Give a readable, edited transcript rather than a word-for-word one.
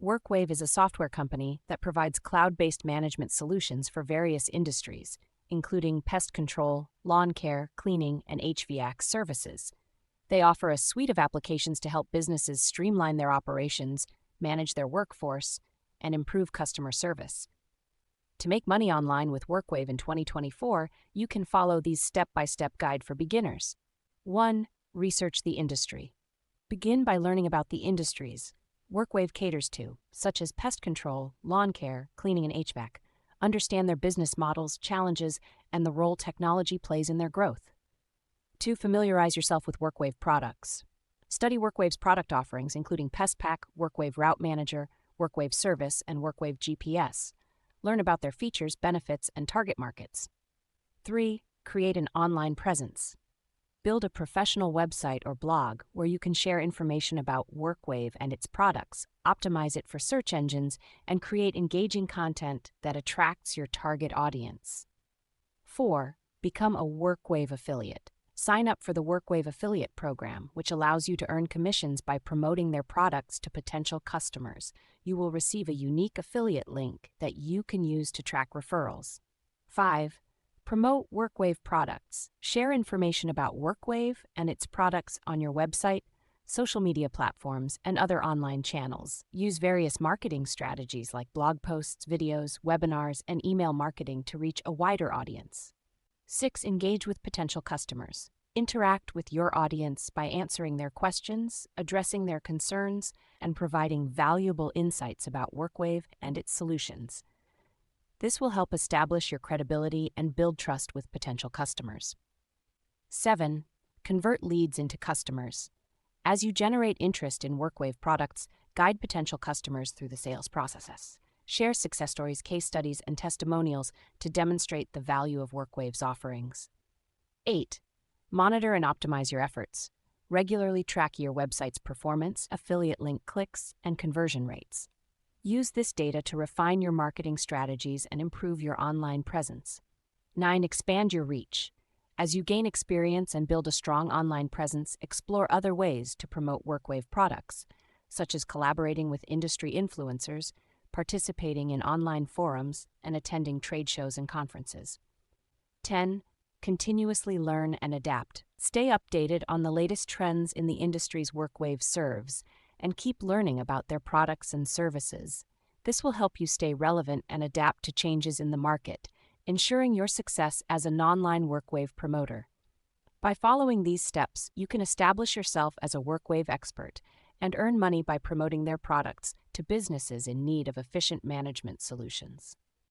WorkWave is a software company that provides cloud-based management solutions for various industries, including pest control, lawn care, cleaning, and HVAC services. They offer a suite of applications to help businesses streamline their operations, manage their workforce, and improve customer service. To make money online with WorkWave in 2024, you can follow these step-by-step guide for beginners. 1. Research the industry. Begin by learning about the industries WorkWave caters to, such as pest control, lawn care, cleaning, and HVAC. Understand their business models, challenges, and the role technology plays in their growth. 2. Familiarize yourself with WorkWave products. Study WorkWave's product offerings, including PestPack, WorkWave Route Manager, WorkWave Service, and WorkWave GPS. Learn about their features, benefits, and target markets. 3. Create an online presence. Build a professional website or blog where you can share information about WorkWave and its products, optimize it for search engines, and create engaging content that attracts your target audience. 4. Become a WorkWave affiliate. Sign up for the WorkWave affiliate program, which allows you to earn commissions by promoting their products to potential customers. You will receive a unique affiliate link that you can use to track referrals. 5. Promote WorkWave products. Share information about WorkWave and its products on your website, social media platforms, and other online channels. Use various marketing strategies like blog posts, videos, webinars, and email marketing to reach a wider audience. 6. Engage with potential customers. Interact with your audience by answering their questions, addressing their concerns, and providing valuable insights about WorkWave and its solutions. This will help establish your credibility and build trust with potential customers. 7. Convert leads into customers. As you generate interest in WorkWave products, guide potential customers through the sales process. Share success stories, case studies, and testimonials to demonstrate the value of WorkWave's offerings. 8. Monitor and optimize your efforts. Regularly track your website's performance, affiliate link clicks, and conversion rates. Use this data to refine your marketing strategies and improve your online presence. 9. Expand your reach. As you gain experience and build a strong online presence, explore other ways to promote WorkWave products, such as collaborating with industry influencers, participating in online forums, and attending trade shows and conferences. 10. Continuously learn and adapt. Stay updated on the latest trends in the industries WorkWave serves, and keep learning about their products and services. This will help you stay relevant and adapt to changes in the market, ensuring your success as an online WorkWave promoter. By following these steps, you can establish yourself as a WorkWave expert and earn money by promoting their products to businesses in need of efficient management solutions.